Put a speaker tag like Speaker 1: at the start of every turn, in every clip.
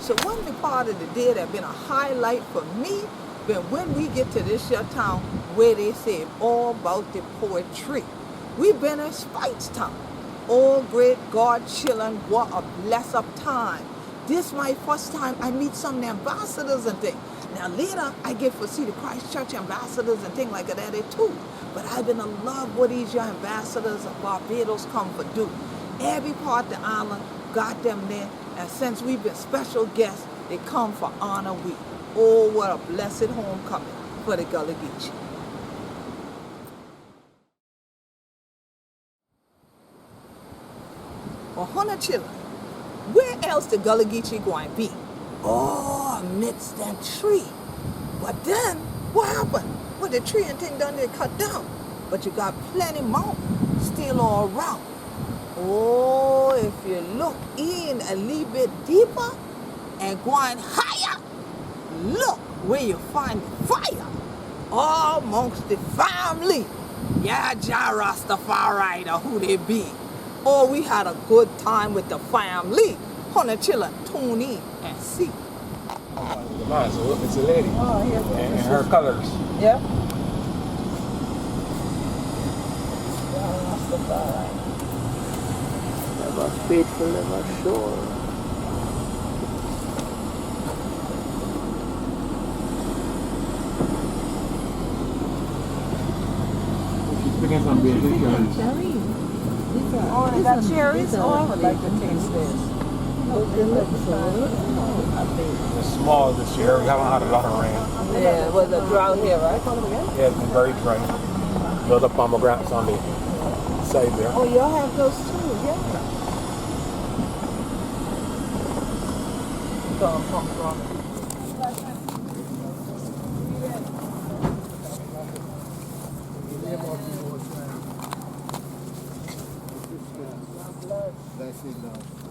Speaker 1: So one part of the day that been a highlight for me been when we get to this your town where they say all about the poetry. We've been in Spitestown. Oh great God, children, what a blessed time. This my first time I meet some of the ambassadors and things. Now later I get to see the Christchurch ambassadors and things like that there too. But I've been in love with these young ambassadors of Barbados come for do. Every part of the island got them there, and since we've been special guests, they come for honor week. Oh, what a blessed homecoming for the Gullah Geechee. Well, honey children, where else the Gullah Geechee going to be? Oh, amidst that tree. But then, what happened? Well, the tree and thing done they cut down. But you got plenty mountains still all around. Oh, if you look in a little bit deeper and going higher, look where you find the fire. All amongst the family. Yeah, Rastafarian or who they be. Oh, we had a good time with the family. Honey children, tune in and see.
Speaker 2: It's a lady.
Speaker 1: Oh, yeah.
Speaker 2: And her colors.
Speaker 1: Yeah. Rastafarian. Never faithful, never sure.
Speaker 2: She's picking some big cherries.
Speaker 1: Oh, they got cherries? Oh, I would like to taste this.
Speaker 2: It's small this year. We haven't had a lot of rain.
Speaker 1: Yeah, it was a drought here, right?
Speaker 2: Yeah, it's been very dry. Those are pomegranates on the side there.
Speaker 1: Oh, y'all have those too, yeah.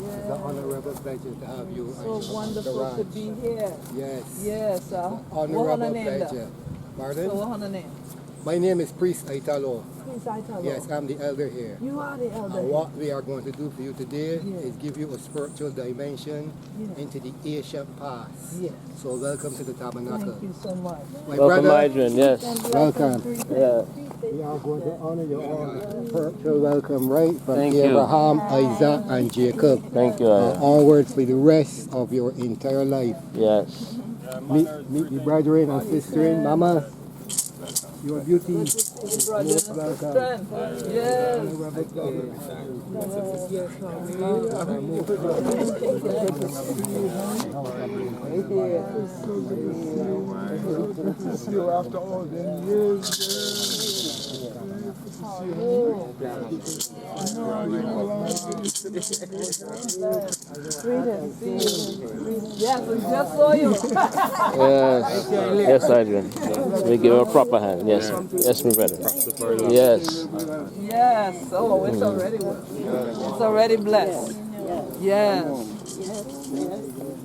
Speaker 3: It's an honorable pleasure to have you.
Speaker 1: So wonderful to be here.
Speaker 3: Yes.
Speaker 1: Yes,
Speaker 3: Honorable pleasure. Pardon?
Speaker 1: So what's her name?
Speaker 3: My name is Priest Italo.
Speaker 1: Priest Italo.
Speaker 3: Yes, I'm the elder here.
Speaker 1: You are the elder.
Speaker 3: And what we are going to do for you today
Speaker 1: Yeah.
Speaker 3: is give you a spiritual dimension into the ancient past.
Speaker 1: Yes.
Speaker 3: So welcome to the tabernacle.
Speaker 1: Thank you so much.
Speaker 3: My
Speaker 4: Welcome,
Speaker 3: brother,
Speaker 4: Adrian, yes.
Speaker 3: welcome.
Speaker 4: Yeah.
Speaker 3: We are going to honor your spiritual welcome right from
Speaker 4: Thank you.
Speaker 3: Abraham, Isaac, and Jacob.
Speaker 4: Thank you.
Speaker 3: Onwards for the rest of your entire life.
Speaker 4: Yes.
Speaker 3: Meet the brethren and sister, Mama. Your beauty.
Speaker 1: Yes.
Speaker 2: See you after all them years.
Speaker 1: Yes, we just saw you.
Speaker 4: Yes. Yes, Adrian. We give her a proper hand. Yes. Yes, my brother. Yes.
Speaker 1: Yes. Oh, it's already it's already blessed. Yes.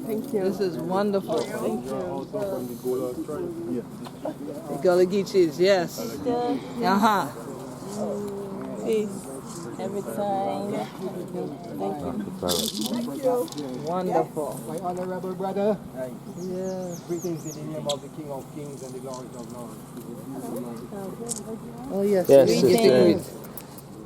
Speaker 1: Thank you. This is wonderful. Thank you. The Gullah Geechees, yes. Uh-huh.
Speaker 5: Peace. Every time. Thank you.
Speaker 1: Wonderful.
Speaker 3: My honorable brother.
Speaker 1: Yeah.
Speaker 3: Greetings in the name of the King of Kings and the Lord of Lords.
Speaker 1: Oh, yes.
Speaker 4: Yes,
Speaker 1: We get to
Speaker 4: sister.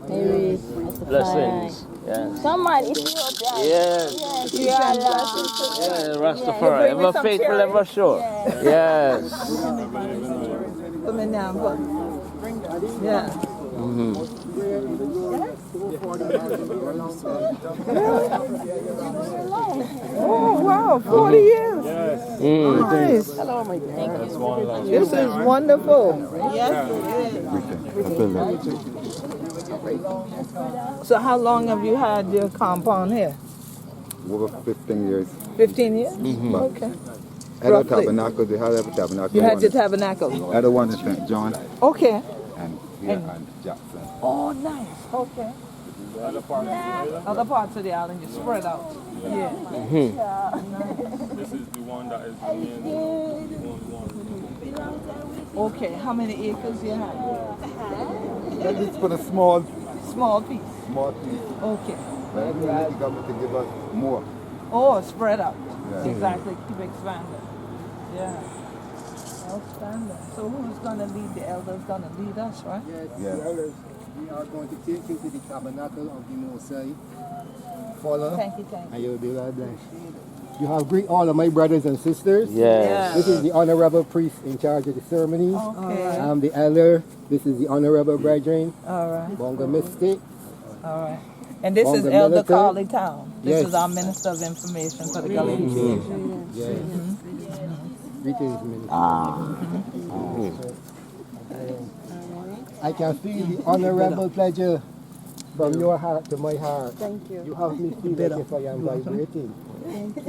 Speaker 5: Maybe.
Speaker 4: Blessings. Yes.
Speaker 5: Come on, it's your dad.
Speaker 4: Yes.
Speaker 5: Yes, you are.
Speaker 4: Yeah, Rastafari. Ever faithful, ever sure. Yes.
Speaker 1: Come in now. Yeah. Oh, wow. 40 years.
Speaker 2: Yes.
Speaker 1: Nice.
Speaker 5: Hello, my dear.
Speaker 2: That's one love.
Speaker 1: This is wonderful. Yes. So how long have you had your compound here?
Speaker 6: Over 15 years.
Speaker 1: 15 years? Okay.
Speaker 6: Had a
Speaker 1: Roughly.
Speaker 6: tabernacle, they had a tabernacle.
Speaker 1: You had your tabernacle?
Speaker 6: Had the one in St. John
Speaker 1: Okay.
Speaker 6: and here and Jackson.
Speaker 1: Oh, nice. Okay. Other parts of the island, you spread out. Yeah.
Speaker 2: This is the one that is the main.
Speaker 1: Okay. How many acres you have?
Speaker 6: It's for the small
Speaker 1: Small piece.
Speaker 6: piece.
Speaker 1: Okay.
Speaker 6: But we need the government to give us more.
Speaker 1: Oh, spread out.
Speaker 6: Yeah.
Speaker 1: Exactly. Keep expanding. Yeah. Outstanding. So who's gonna lead? The elders gonna lead us, right?
Speaker 3: Yes,
Speaker 6: Yeah.
Speaker 3: the elders, we are going to take you to the tabernacle of the Most High. Follow,
Speaker 1: Thank you.
Speaker 3: and you'll be well blessed. You have greet all of my brothers and sisters.
Speaker 4: Yes.
Speaker 3: This is the honorable priest in charge of the ceremony.
Speaker 1: Okay.
Speaker 3: I'm the elder. This is the honorable brethren,
Speaker 1: All right.
Speaker 3: Bonga Mystic.
Speaker 1: All right. And this is
Speaker 3: Bonga
Speaker 1: Elder
Speaker 3: Militant.
Speaker 1: Carly Town. This
Speaker 3: Yes.
Speaker 1: is our Minister of Information for the Gullah Initiation.
Speaker 3: Yes. Greetings, minister. I can feel the honorable pleasure from your heart to my heart.
Speaker 5: Thank you.
Speaker 3: You have me feel as if I am vibrating.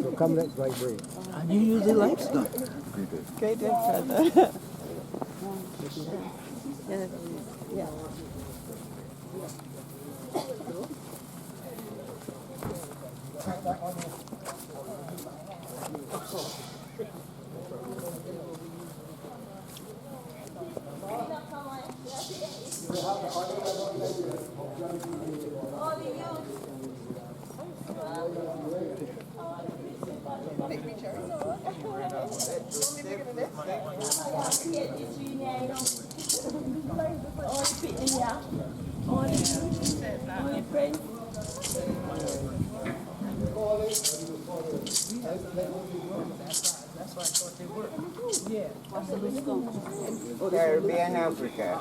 Speaker 3: So come, let's vibrate.
Speaker 1: And you usually like stuff.
Speaker 5: Great day, brother. Yeah.
Speaker 7: Caribbean, Africa.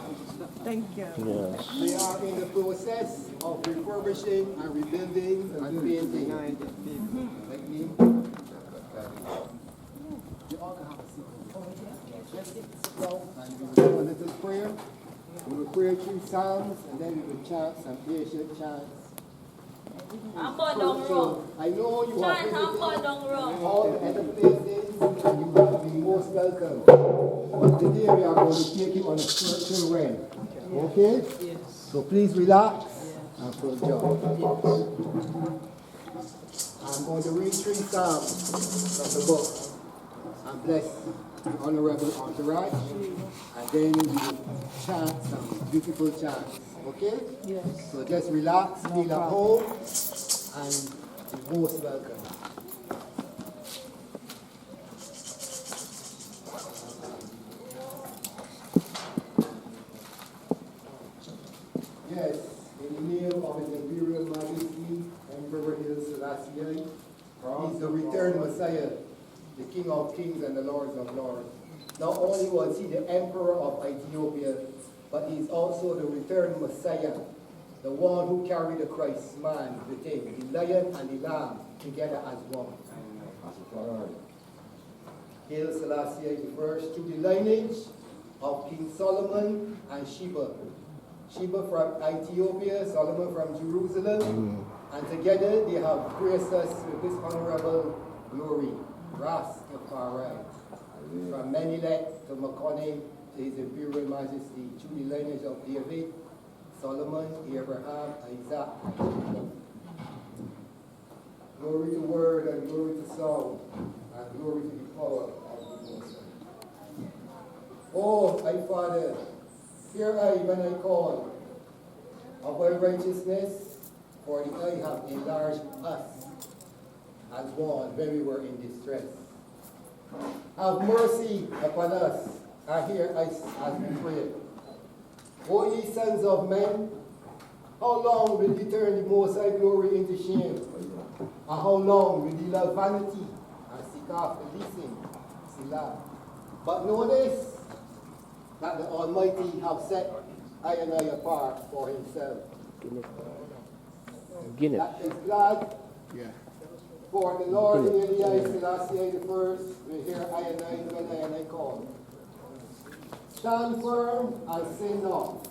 Speaker 1: Thank you.
Speaker 4: Yes.
Speaker 3: We are in the process of refurbishing and rebuilding and painting. Like me. You all can have a seat. And we will do a little prayer. We will pray 3 psalms and then we will chant some ancient chants. So I know you have visited all the other places and you will be most welcome. But today we are going to take you on a spiritual realm. Okay?
Speaker 1: Yes.
Speaker 3: So please relax and feel joy. I'm going to read 3 psalms from the book and bless the honorable entourage. And then we will chant some beautiful chants. Okay?
Speaker 1: Yes.
Speaker 3: So just relax, feel at home, and be most welcome. Yes, in the name of His Imperial Majesty, Emperor Haile Selassie, He is the returned Messiah, the King of Kings and the Lords of Lords. Not only was he the Emperor of Ethiopia, but he is also the returned Messiah, the one who carried the Christ man within, the lion and the lamb together as one. Haile Selassie I, through the lineage of King Solomon and Sheba. Sheba from Ethiopia, Solomon from Jerusalem, and together they have graced us with this honorable glory, Rastafarian. From Menelek to Maconim to His Imperial Majesty, through the lineage of David, Solomon, Abraham, Isaac, and Jacob. Glory to word and glory to song, and glory to the power of the Most High. Oh, my Father, hear I when I call of thy righteousness, for the eye have enlarged us as one when we were in distress. Have mercy upon us, and hear us as we pray. O ye sons of men, how long will ye turn the Most High glory into shame? And how long will ye love vanity and seek after leasing? Selah. But know this, that the Almighty have set I and I apart for Himself.
Speaker 4: Guinness.
Speaker 3: That is glad. For the Lord Haile Selassie I will hear I and I when I call. Stand firm and say not.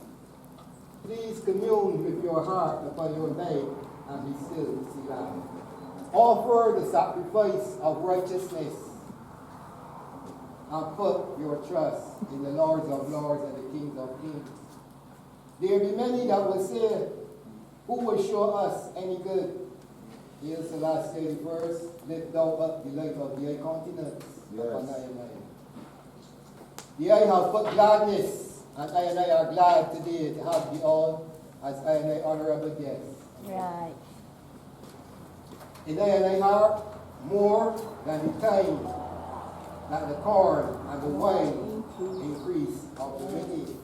Speaker 3: Please commune with your heart upon your bed and be still, Selah. Offer the sacrifice of righteousness and put your trust in the Lords of Lords and the Kings of Kings. There be many that will say, who will show us any good? Haile Selassie I, lift thou up the light of the countenance upon I and I. The I have put gladness, and I and I are glad today to have thee all as I and I honorable guests.
Speaker 5: Right.
Speaker 3: In I and I heart, more than the time that the corn and the wine increase of the wicked.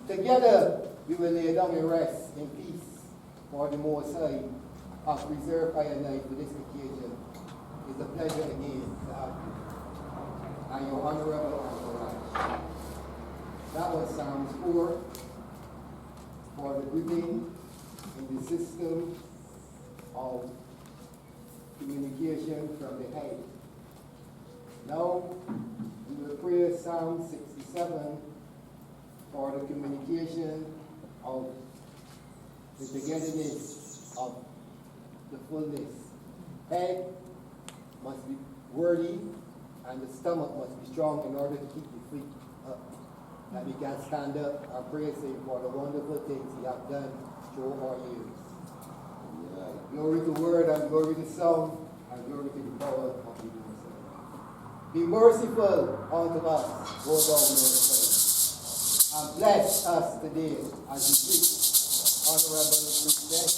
Speaker 3: Together we will lay down and rest in peace, for the Most High have preserved I and I for this occasion. It's a pleasure again to have you. And your honorable entourage. That was Psalms 4 for the greeting in the system of communication from the head. Now we will pray Psalm 67 for the communication of the togetherness of the fullness. Head must be worthy and the stomach must be strong in order to keep the feet up. That we can stand up and praise Him for the wonderful things He has done through our years. Glory to word and glory to song and glory to the power of the Most High. Be merciful unto us, O thou merciful, and bless us today as we preach honorable preachers.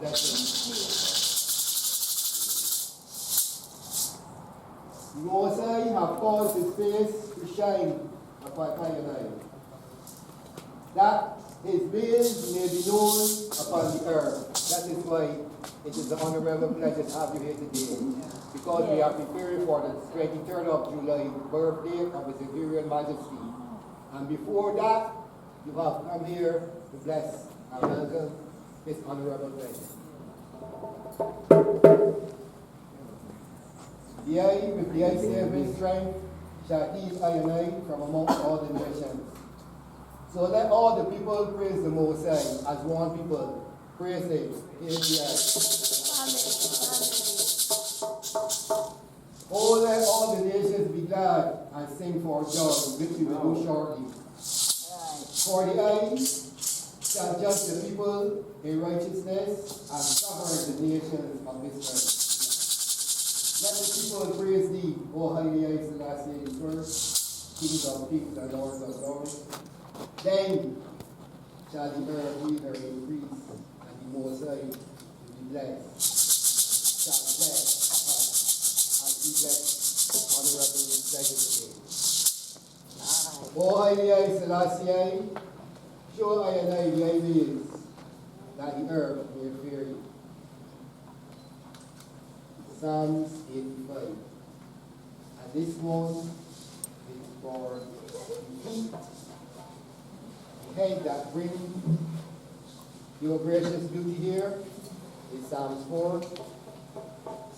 Speaker 3: Bless us. The Most High have caused His face to shine upon I and I, that His ways may be known upon the earth. That is why it is an honorable pleasure to have you here today, because we are preparing for the 23rd of July, birthday of His Imperial Majesty. And before that, you have come here to bless and welcome His honorable pleasure. The eye with the eye saving strength shall heal I and I from amongst all the nations. So let all the people praise the Most High as one people. Praise Him. Here we are. Oh, let all the nations be glad and sing for joy, which we will do shortly. For the eye shall judge the people in righteousness and govern the nations of this earth. Let the people praise Thee, O Haile Selassie first, King of kings and Lord of lords. Then shall the earth either increase, and the Most High will be blessed. Shall bless us as we bless honorable pleasure today. O Haile Selassie, show I and I the ideas that the earth may fear You. Psalms 85. And this one is for the feet, the head that brings Your gracious beauty here is Psalms 4.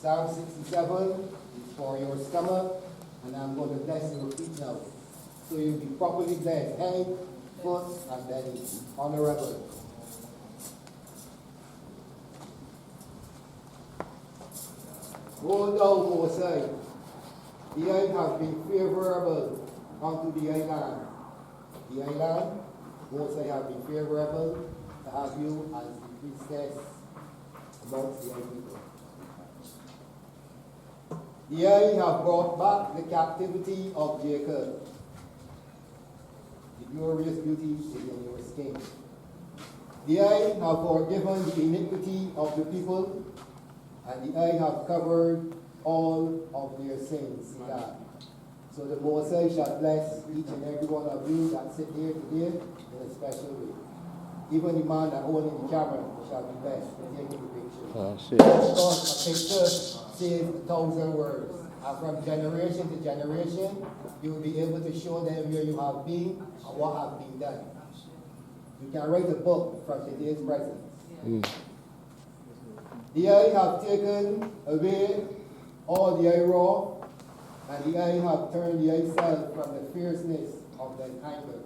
Speaker 3: Psalm 67 is for your stomach, and I'm going to bless your feet now. So you'll be properly blessed, head, foot, and belly. Honorable. O thou Most High, the eye have been favorable unto the island. The island, Most High have been favorable to have you as the priestess amongst the eye people. The eye have brought back the captivity of Jacob. The glorious beauty is in your skin. The eye have forgiven the iniquity of the people, and the eye have covered all of their sins. God. So the Most High shall bless each and every one of you that sit here today in a special way. Even the man that holding the camera shall be blessed for taking the picture. Because a picture says 1,000 words. And from generation to generation, you will be able to show them where you have been and what has been done. You can write a book from today's present. The eye have taken away all the eye raw, and the eye have turned the eye cell from the fierceness of the anger.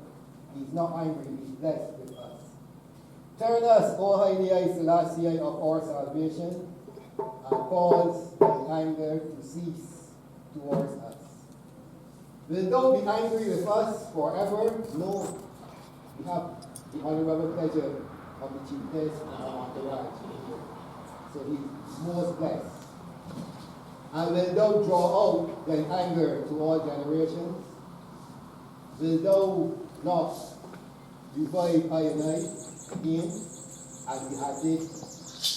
Speaker 3: He's not angry, he's blessed with us. Turn us, O Haile Eye Selassie of our salvation, and cause the anger to cease towards us. Will thou be angry with us forever? No. We have the honorable pleasure of the chiefess and our entourage. So he's most blessed. And will thou draw out thy anger to all generations? Will thou not revive I and I again, as we had did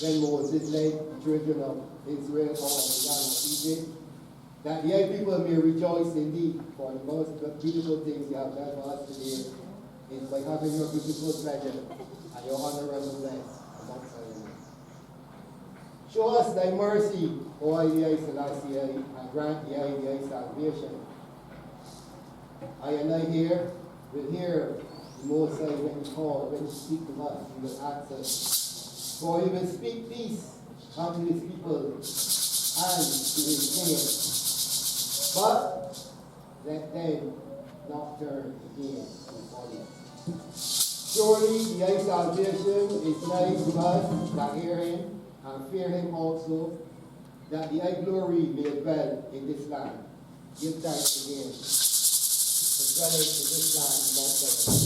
Speaker 3: when Moses led the children of Israel out of the land of Egypt, that the young people may rejoice indeed, for the most beautiful things you have done for us today is by having your beautiful pleasure and your honorable bless amongst us. Show us thy mercy, O Haile Selassie, and grant the Haile salvation. I and I here will hear the Most High when he calls, when he speaks to us, he will answer. For he will speak peace unto his people and to his king. But let them not turn again to folly. Surely the Haile salvation is nigh to us that hear him and fear him also, that the Haile glory may dwell in this land. Give thanks again. Dwelling in this land amongst us.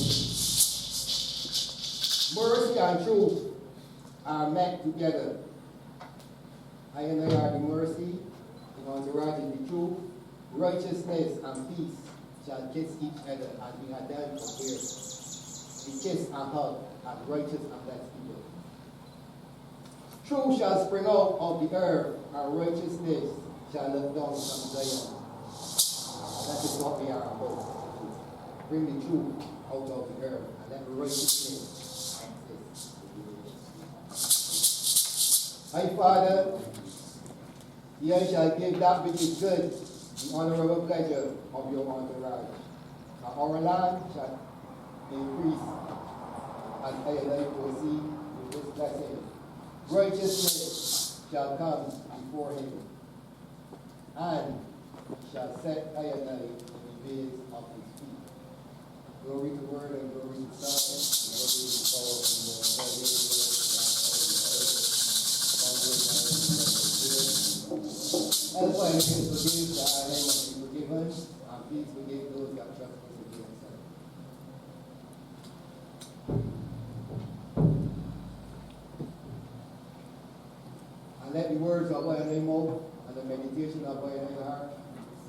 Speaker 3: Mercy and truth are met together. I and I are the mercy, the entourage is the truth. Righteousness and peace shall kiss each other as we had done for years. We kiss and hug as righteous and blessed people. Truth shall spring out of the earth, and righteousness shall look down from Zion. That is what we are about. Bring the truth out of the earth, and let righteousness exist. My Father, the earth shall give that which is good, the honorable pleasure of your entourage. And our land shall increase as I proceed with this blessing. Righteousness shall come before him, and shall set I in the base of his feet. Glory to the Word and glory to the Son and glory to the Power and the Holy Spirit. As I am forgive, that I may be forgiven, and please forgive those that trespass against us. And let the words of my mouth and the meditation of my heart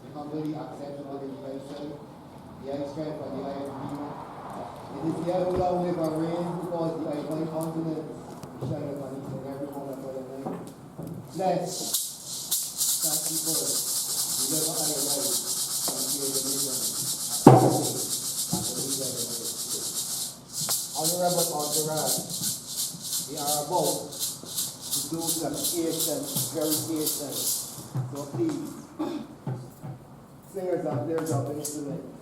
Speaker 3: be humbly acceptable in thy sight, the eye strength and the eye agreement. It is the eye who thou live and reign, because the eye by continents shine upon each and every one of our night. Bless, thank you for it. Deliver I alive from fear the nation and the leader of the spirit. Honorable entourage, we are about to do some verification. So please, singers and players of instruments.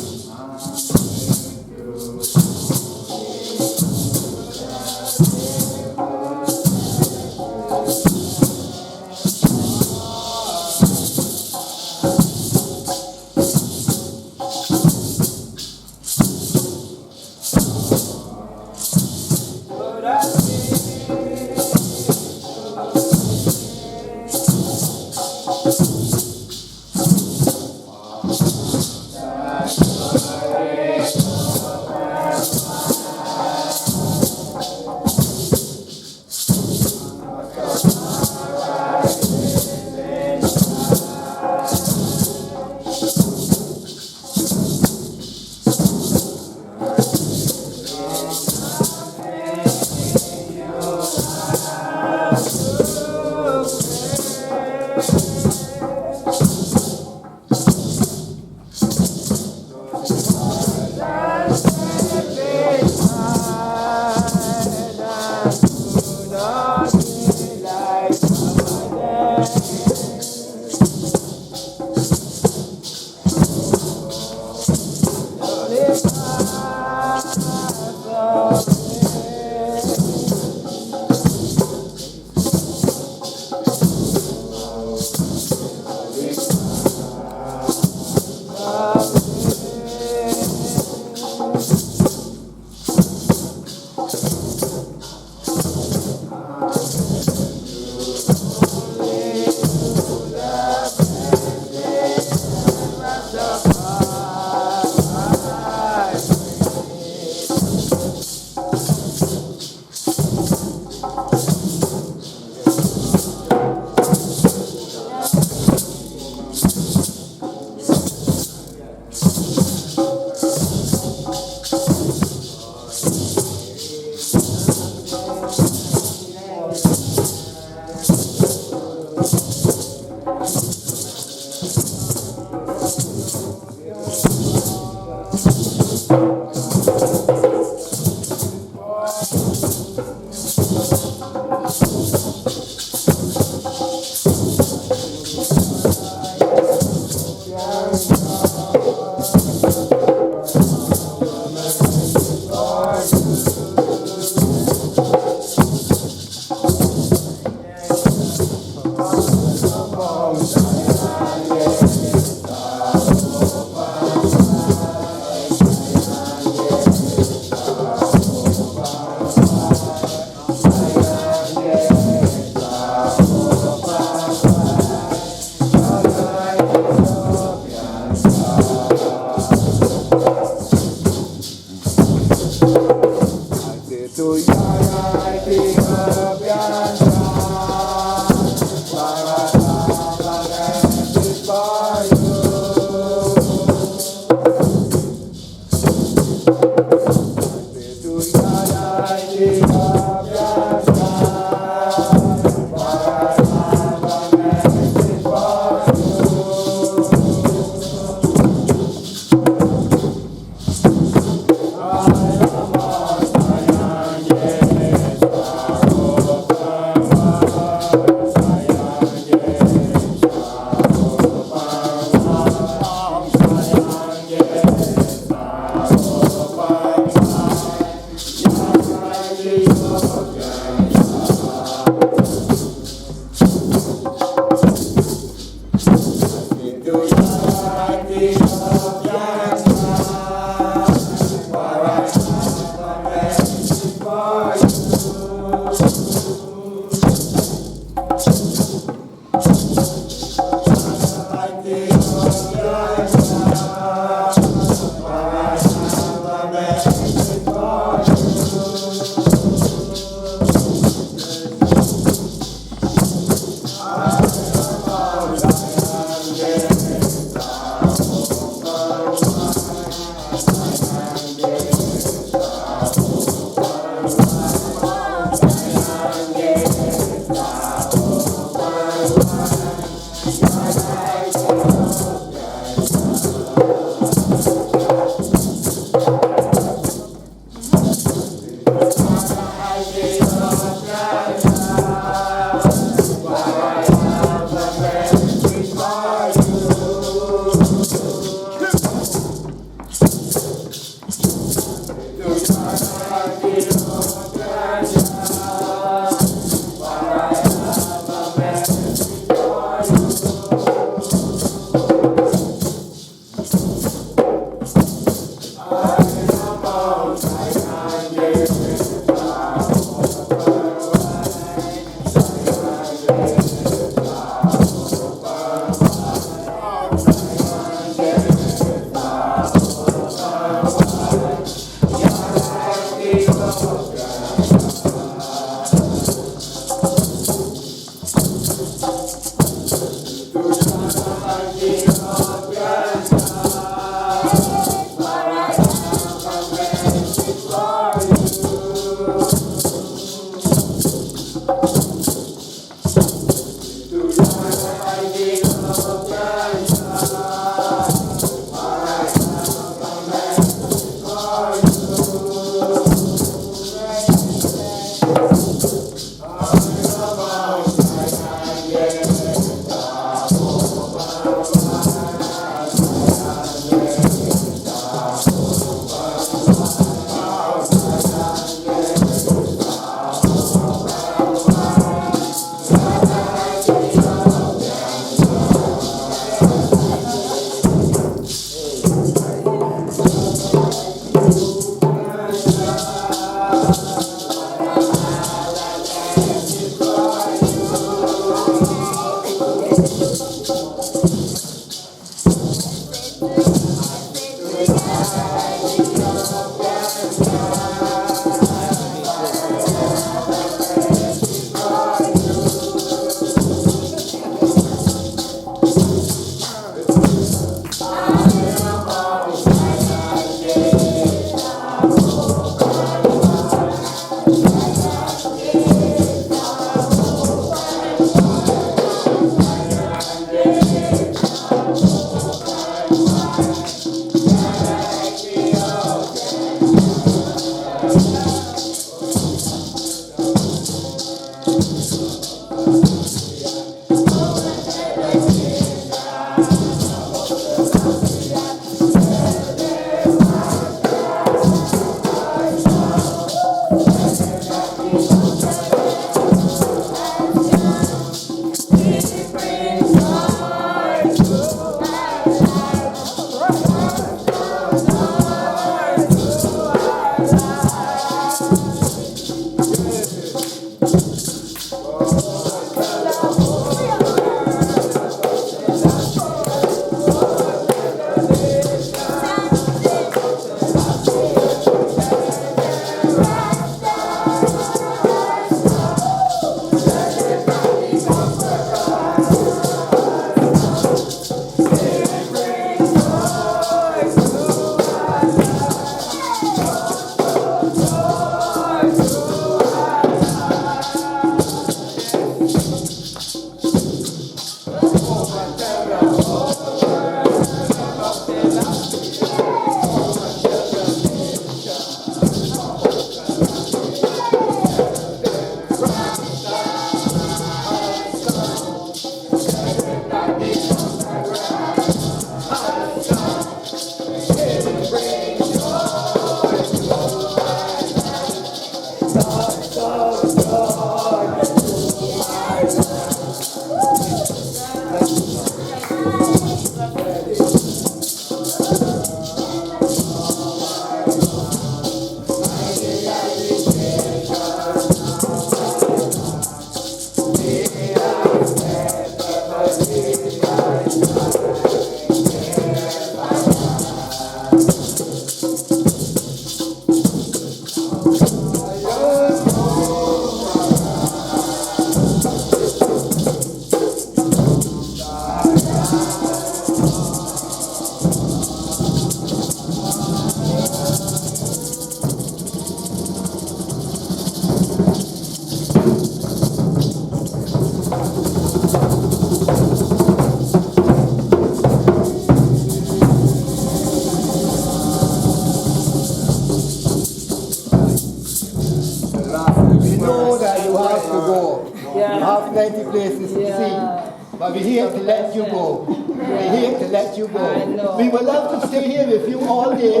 Speaker 3: have plenty places to see. But we're here to let you go. We're here to let you go. We would love to stay here with you all day,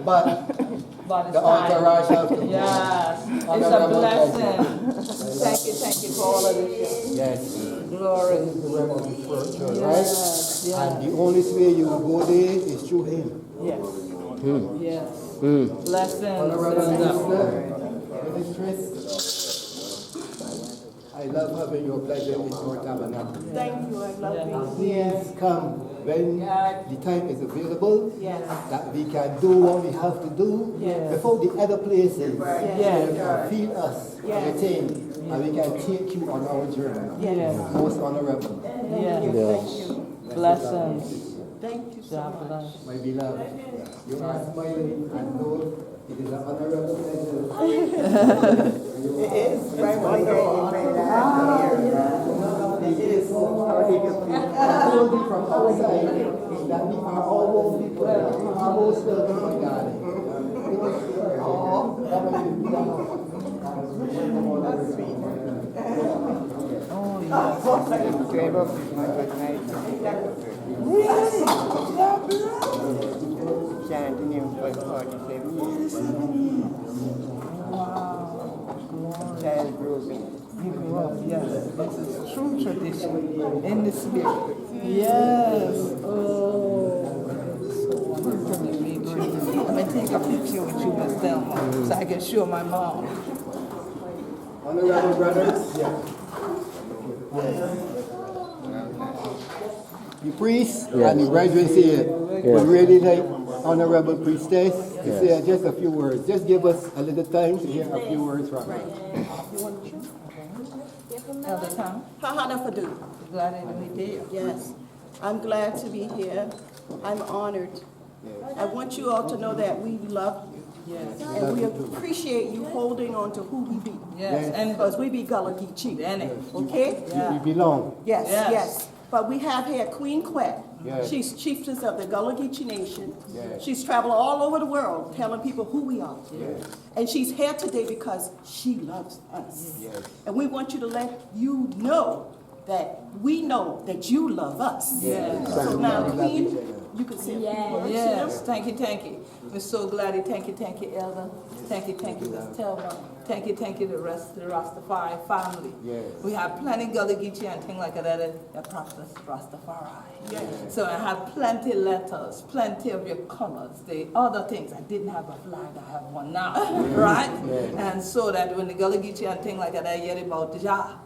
Speaker 3: but the entourage have to go.
Speaker 1: Yes, it's a blessing. Thank you for all of this.
Speaker 3: Yes.
Speaker 1: Glory.
Speaker 3: This is the realm of the spiritual,
Speaker 1: Yes,
Speaker 3: right? And the only way you will go there is through him.
Speaker 1: yes, yes. Blessings.
Speaker 3: Honorable Ministress, I love having your pleasure in your tabernacle.
Speaker 5: Thank you. I love being here.
Speaker 3: Please come when the time is available,
Speaker 5: Yes.
Speaker 3: that we can do what we have to do
Speaker 5: Yes.
Speaker 3: before the other places.
Speaker 5: Yes.
Speaker 3: You can feel us,
Speaker 5: Yes.
Speaker 3: retain, and we can take you on our journey.
Speaker 5: Yes.
Speaker 3: Most honorable.
Speaker 5: Thank you. Thank you.
Speaker 1: Blessings.
Speaker 5: Thank you so
Speaker 1: God
Speaker 5: much.
Speaker 1: bless.
Speaker 3: My beloved, you are smiling and know it is an honorable pleasure.
Speaker 5: It is right when I go on. It is.
Speaker 3: I told you from outside that we are all people. Most welcome, my darling.
Speaker 7: Chanting him for 47 years. Child grouping.
Speaker 1: You grew up, yes. This is true tradition in the spirit. Yes. Oh, so wonderful to meet you. I'm going to take a picture with you, Miss Thelma, so I can show my mom.
Speaker 3: Honorable brothers, the priest and the brethren here would really like Honorable Priestess to say just a few words. Just give us a little time to hear a few words from her.
Speaker 1: Elder Tom,
Speaker 5: Hahanafadu.
Speaker 1: glad to meet you.
Speaker 5: Yes. I'm glad to be here. I'm honored. I want you all to know that we love you.
Speaker 1: Yes.
Speaker 5: And we appreciate you holding on to who we be.
Speaker 1: Yes. And
Speaker 5: Because we be Gullah Geechee.
Speaker 1: Danny.
Speaker 5: Okay?
Speaker 3: We belong.
Speaker 5: Yes,
Speaker 1: Yes.
Speaker 5: yes. But we have here Queen Quet.
Speaker 3: Yes.
Speaker 5: She's chiefess of the Gullah Geechee Nation.
Speaker 3: Yes.
Speaker 5: She's traveled all over the world telling people who we are.
Speaker 3: Yes.
Speaker 5: And she's here today because she loves us.
Speaker 3: Yes.
Speaker 5: And we want you to let you know that we know that you love us.
Speaker 1: Yes.
Speaker 5: So now, Queen, you can say a few words to
Speaker 1: Yes,
Speaker 5: them.
Speaker 1: thank you. We're so glad. Thank you, Elder. Thank you, Miss Telma. Thank you, the rest of the Rastafari family.
Speaker 3: Yes.
Speaker 1: We have plenty Gullah Geechee and things like that that practice Rastafari.
Speaker 5: Yes.
Speaker 1: So I have plenty letters, plenty of your colors, the other things. I didn't have a flag, I have one now, right?
Speaker 3: Yes.
Speaker 1: And so that when the Gullah Geechee and things like that, I hear about Jah,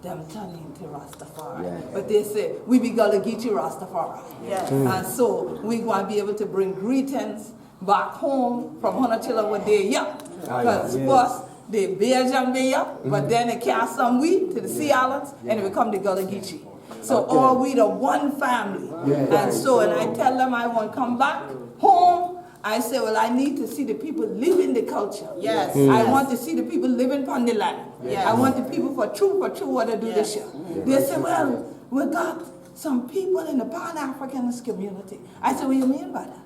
Speaker 1: them turning to Rastafari.
Speaker 3: Yes.
Speaker 1: But they say, we be Gullah Geechee Rastafari.
Speaker 5: Yes.
Speaker 1: And so we want to be able to bring greetings back home from Honachilla where they are. Because first, they Bajan they are, but then they cast some wheat to the Sea Islands and they become the Gullah Geechee. So all we the one family. And so, and I tell them I want to come back home. I say, well, I need to see the people live in the culture.
Speaker 5: Yes.
Speaker 1: I want to see the people living on the land.
Speaker 5: Yes.
Speaker 1: I want the people for true what to do this year. They say, well, we got some people in the Pan-Africanist community. I said, what do you mean by that?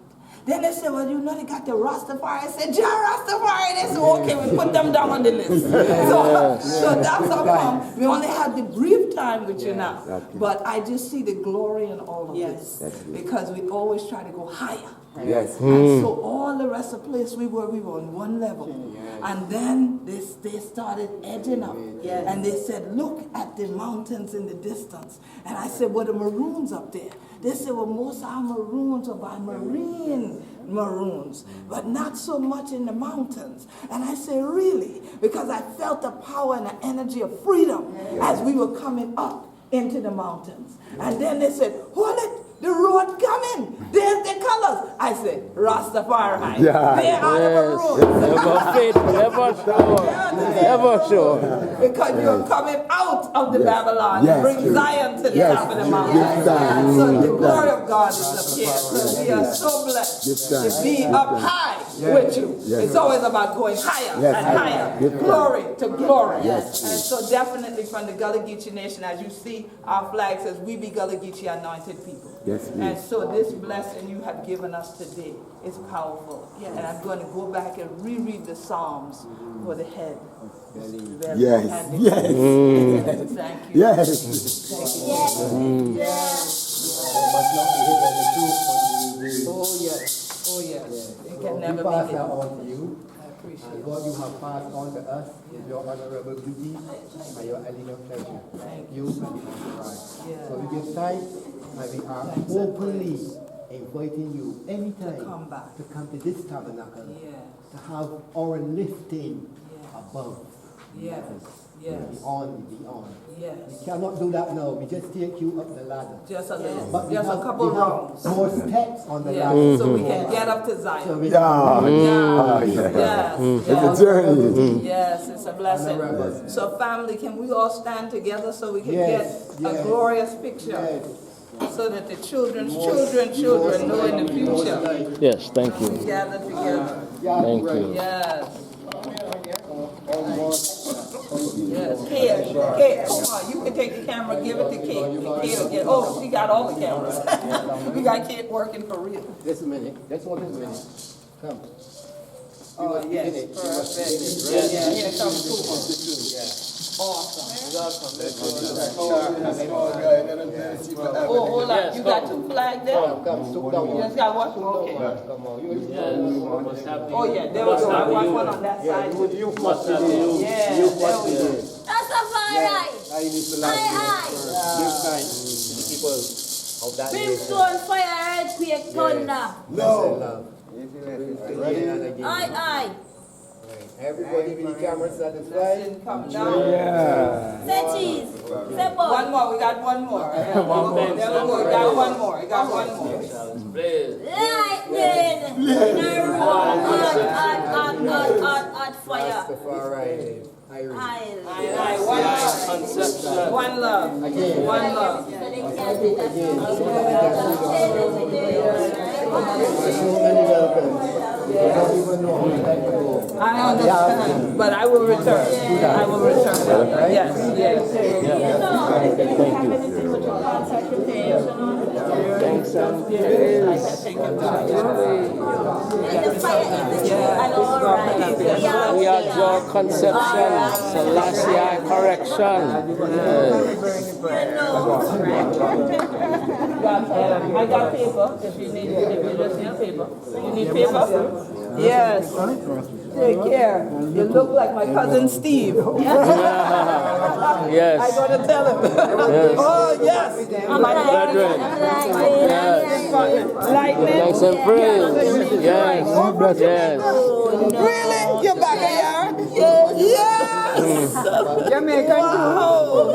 Speaker 1: Then they said, well, you know, they got the Rastafari. I said, Jah Rastafari. They said, okay, we put them down on the list. So that's how come. We only had the brief time with you now. But I just see the glory in all of this. Because we always try to go higher.
Speaker 3: Yes.
Speaker 1: And so all the rest of the place we were on one level. And then they started edging up. And they said, look at the mountains in the distance. And I said, well, the maroons up there. They said, well, most of our maroons are by marine maroons, but not so much in the mountains. And I said, really? Because I felt the power and the energy of freedom as we were coming up into the mountains. And then they said, hold it. The road coming. There's the colors. I said, Rastafari. They are the maroons.
Speaker 4: Ever faithful, ever sure.
Speaker 1: Because you're coming out of the Babylon. Bring Zion to the top of the mountain. So the glory of God is up here. So we are so blessed to be up high with you. It's always about going higher and higher. Glory to glory. And so definitely from the Gullah Geechee Nation, as you see, our flag says, we be Gullah Geechee anointed people. And so this blessing you have given us us today is powerful. And I'm going to go back and reread the Psalms for the head.
Speaker 3: Yes, yes.
Speaker 1: Thank you.
Speaker 3: Yes.
Speaker 7: Must not be hidden the truth, but we will.
Speaker 1: Oh yes, oh yes. It can
Speaker 7: We
Speaker 1: never
Speaker 7: pass
Speaker 1: be
Speaker 7: that
Speaker 1: hidden.
Speaker 7: on to you.
Speaker 1: I appreciate
Speaker 7: And
Speaker 1: it.
Speaker 7: what you have passed on to us is your honorable duty and your elegant pleasure.
Speaker 1: Thank
Speaker 7: You and the Christ.
Speaker 1: Yeah.
Speaker 7: So we give thanks and we are openly inviting you anytime
Speaker 1: come back.
Speaker 7: to come to this tabernacle
Speaker 1: Yeah,
Speaker 7: to have our lifting
Speaker 1: Yeah.
Speaker 7: above.
Speaker 1: yes, yes,
Speaker 7: Beyond. We
Speaker 1: yes.
Speaker 7: cannot do that now. We just take you up the ladder.
Speaker 1: Just a little,
Speaker 7: But we
Speaker 1: just a
Speaker 7: have,
Speaker 1: couple
Speaker 7: we have
Speaker 1: rounds.
Speaker 7: more steps on the
Speaker 1: Yeah,
Speaker 7: ladder.
Speaker 1: so we can get up to
Speaker 7: So
Speaker 1: Zion.
Speaker 7: we
Speaker 3: Yeah.
Speaker 1: Yeah,
Speaker 3: yeah.
Speaker 1: yes,
Speaker 3: It's a
Speaker 1: yes.
Speaker 3: journey.
Speaker 1: Yes, it's a blessing.
Speaker 7: Honorable.
Speaker 1: So family, can we all stand together so we can
Speaker 7: Yes,
Speaker 1: get a
Speaker 7: yes.
Speaker 1: glorious picture?
Speaker 7: Yes.
Speaker 1: So that the children's children know in the future.
Speaker 4: Yes, thank
Speaker 1: We
Speaker 4: you.
Speaker 1: gather together.
Speaker 4: Thank you.
Speaker 1: Yes. Yes, Kate, come on, you can take the camera, give it to Kate. Kate will get, oh, she got all the cameras. We got Kate working for real.
Speaker 7: Just a minute. Just one minute. Come.
Speaker 1: Oh, yes, perfect. Yeah, here comes Kuma. Awesome. Oh, hold on, you got two flags there?
Speaker 7: Come, stoop down.
Speaker 1: You just got one? Okay.
Speaker 7: Come on. You
Speaker 1: Oh, yeah, there we go. I want one on that side.
Speaker 7: must be
Speaker 1: Yeah, there we go.
Speaker 8: Rastafari!
Speaker 7: I need to like give thanks to the people of that nation.
Speaker 8: Brimstone, fire, earthquake, thunder.
Speaker 7: No. Ready?
Speaker 8: Aye.
Speaker 7: Everybody with the camera satisfied?
Speaker 1: Didn't come down.
Speaker 8: Say cheese. Say
Speaker 1: One
Speaker 8: bun.
Speaker 1: more, we got one more. There we go, we got one more, we got one more.
Speaker 8: Lightning. In a room. Hot fire.
Speaker 7: Rastafari. Irish.
Speaker 8: Aye.
Speaker 1: Aye, one love, one love.
Speaker 7: So many welcomes. You don't even know how to let go.
Speaker 1: I understand, but I will return. I will return. Yes, yes.
Speaker 4: We are your conception, Selassie correction.
Speaker 1: I got paper, if you need, if you just need paper. You need paper? Yes. Take care. You look like my cousin Steve.
Speaker 4: Yes.
Speaker 1: I gotta tell him. Oh, yes. My
Speaker 4: Brethren.
Speaker 1: lightning.
Speaker 4: Thanks and praise. Yes. Yes.
Speaker 1: Really? You're back here? Yes. Jamaican. Wow.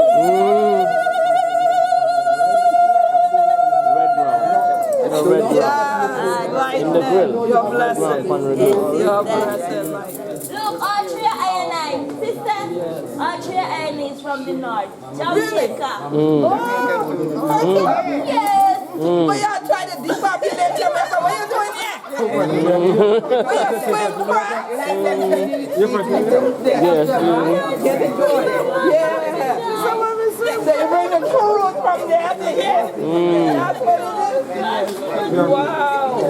Speaker 1: Yes,
Speaker 4: In the grill.
Speaker 1: Your blessing. Your blessing,
Speaker 8: Look, all three are sister. All three are from the north. Jamaica. Yes.
Speaker 1: But y'all try to depopulate Jamaica. What you doing here? What you swim crack?
Speaker 4: Yes.
Speaker 1: Get it going. Yeah. They bring the crude from there to here. That's what it is. Wow.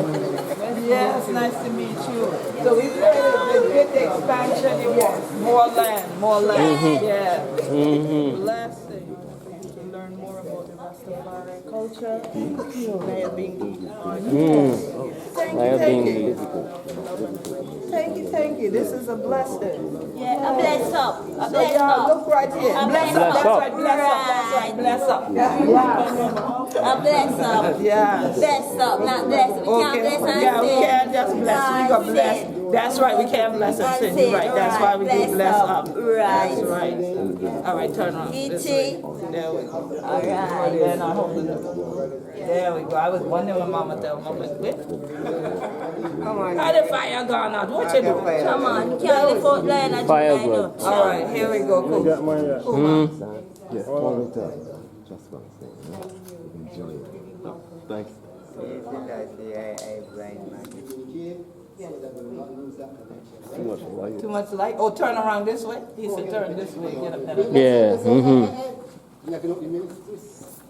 Speaker 1: Yes, nice to meet you. So we pray to get the expansion you want. More land, more land. Yeah. Blessing. To learn more about the Rastafarian culture. May it be. Thank you. This is a blessing.
Speaker 8: Yeah, a bless up. A
Speaker 1: So
Speaker 8: bless
Speaker 1: y'all
Speaker 8: up.
Speaker 1: look right here.
Speaker 8: A
Speaker 1: Bless
Speaker 8: bless
Speaker 1: up. That's
Speaker 8: up.
Speaker 1: right. Bless up. Yeah.
Speaker 8: A bless up.
Speaker 1: Yeah.
Speaker 8: Bless up, not bless. We can't bless and
Speaker 1: Yeah, we
Speaker 8: sin.
Speaker 1: can't just bless. We got bless. That's right. We can't bless and sin. You're right. That's why we do bless up.
Speaker 8: Right.
Speaker 1: That's right. All right. Turn on. This way.
Speaker 8: Geechee.
Speaker 1: There we go.
Speaker 8: All right.
Speaker 1: Then I hold it. There we go. I was wondering when Mama tell Mama, wait.
Speaker 7: Come on.
Speaker 1: How the fire gone out? What you do?
Speaker 8: Come on, you can't lift out line at
Speaker 4: Fire
Speaker 8: you, I
Speaker 4: good.
Speaker 8: know.
Speaker 1: All right. Here we go. Cool.
Speaker 6: Yes, one more time. Just one thing. Enjoy it. Thanks. Too much light.
Speaker 1: Too much light? Oh, turn around this way? He said turn this way. Get up there.
Speaker 4: Yeah.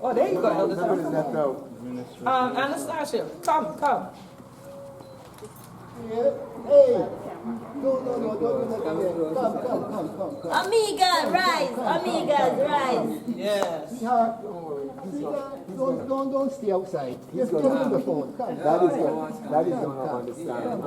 Speaker 1: Oh, there you go, Elder. Anastasia, come.
Speaker 7: Yeah. Hey. No, don't do that again. Come.
Speaker 8: Amigas, rise. Amigas, rise.
Speaker 1: Yes.
Speaker 7: Sweetheart, don't stay outside. Just come on the phone. Come.
Speaker 6: That is gonna understand.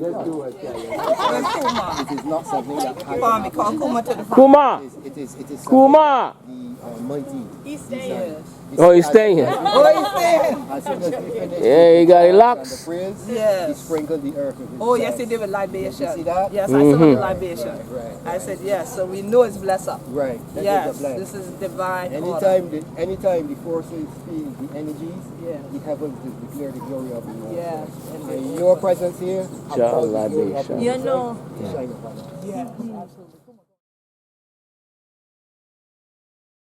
Speaker 6: Let's do it.
Speaker 1: Where's Kuma?
Speaker 6: It is not something that
Speaker 1: Come on, we call Kuma to the front.
Speaker 4: Kuma!
Speaker 6: it is something
Speaker 4: Kuma!
Speaker 6: the Almighty.
Speaker 1: He's staying.
Speaker 4: Oh, he's staying here.
Speaker 1: Oh, he's staying.
Speaker 6: As soon as we finish
Speaker 4: Yeah, he got his
Speaker 6: and
Speaker 4: locks.
Speaker 6: the praise,
Speaker 1: Yes.
Speaker 6: he sprinkled the earth with his
Speaker 1: Oh, yes,
Speaker 6: blood.
Speaker 1: he did with libation.
Speaker 6: You see that?
Speaker 1: Yes, I saw the libation.
Speaker 6: Right.
Speaker 1: I said, yes, so we know it's blessed up.
Speaker 6: Right. That
Speaker 1: Yes,
Speaker 6: is the bless.
Speaker 1: this is divine order.
Speaker 6: Anytime the forces feel the energies,
Speaker 1: Yeah.
Speaker 6: the heavens declare the glory of the Lord.
Speaker 1: Yes.
Speaker 6: And your presence here,
Speaker 4: Jah
Speaker 6: allows the glory of the
Speaker 4: libation.
Speaker 6: Lord
Speaker 8: You know.
Speaker 6: to shine upon us.
Speaker 1: Yes, absolutely.